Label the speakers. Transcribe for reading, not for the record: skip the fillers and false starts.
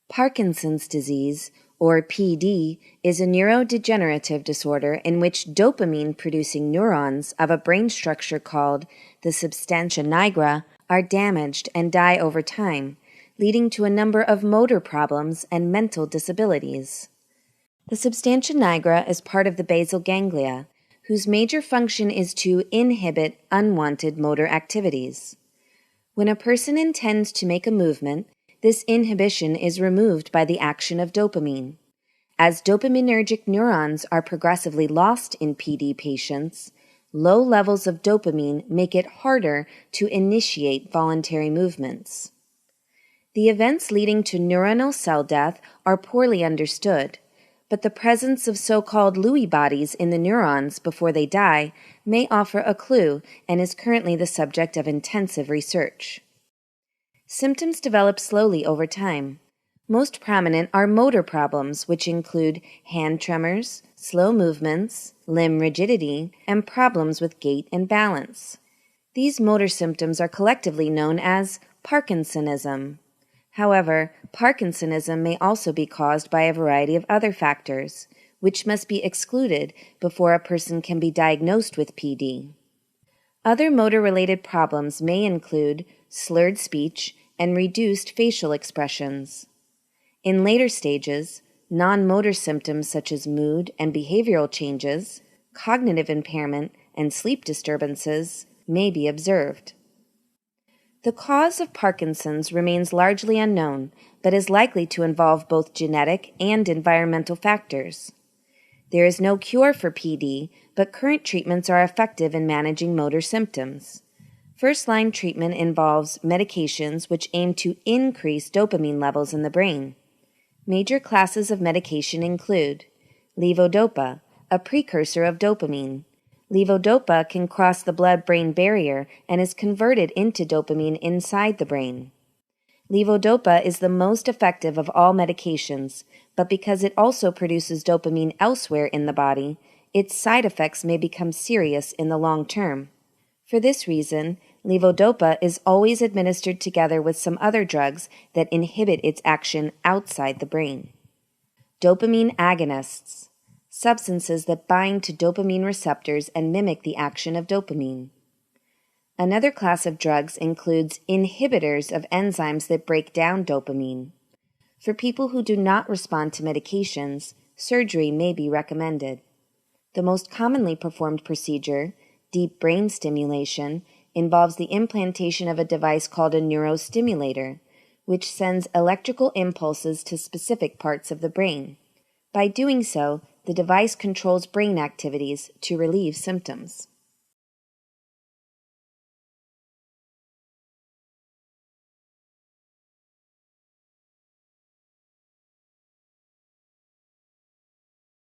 Speaker 1: Parkinson's disease, or PD, is a neurodegenerative disorder in which dopamine-producing neurons of a brain structure called the substantia nigra are damaged and die over time, leading to a number of motor problems and mental disabilities. The substantia nigra is part of the basal ganglia, whose major function is to inhibit unwanted motor activities. When a person intends to make a movement, this inhibition is removed by the action of dopamine. As dopaminergic neurons are progressively lost in PD patients, low levels of dopamine make it harder to initiate voluntary movements. The events leading to neuronal cell death are poorly understood, but the presence of so-called Lewy bodies in the neurons before they die may offer a clue and is currently the subject of intensive research. Symptoms develop slowly over time. Most prominent are motor problems, which include hand tremors, slow movements, limb rigidity, and problems with gait and balance. These motor symptoms are collectively known as Parkinsonism. However, Parkinsonism may also be caused by a variety of other factors, which must be excluded before a person can be diagnosed with PD. Other motor-related problems may include slurred speech and reduced facial expressions. In later stages, non-motor symptoms such as mood and behavioral changes, cognitive impairment, and sleep disturbances may be observed. The cause of Parkinson's remains largely unknown, but is likely to involve both genetic and environmental factors. There is no cure for PD, but current treatments are effective in managing motor symptoms. First-line treatment involves medications which aim to increase dopamine levels in the brain. Major classes of medication include levodopa, a precursor of dopamine. Levodopa can cross the blood-brain barrier and is converted into dopamine inside the brain. Levodopa is the most effective of all medications, but because it also produces dopamine elsewhere in the body, its side effects may become serious in the long term. For this reason, levodopa is always administered together with some other drugs that inhibit its action outside the brain. Dopamine agonists, substances that bind to dopamine receptors and mimic the action of dopamine. Another class of drugs includes inhibitors of enzymes that break down dopamine. For people who do not respond to medications, surgery may be recommended. The most commonly performed procedure, deep brain stimulation, involves the implantation of a device called a neurostimulator, which sends electrical impulses to specific parts of the brain. By doing so, the device controls brain activities to relieve symptoms.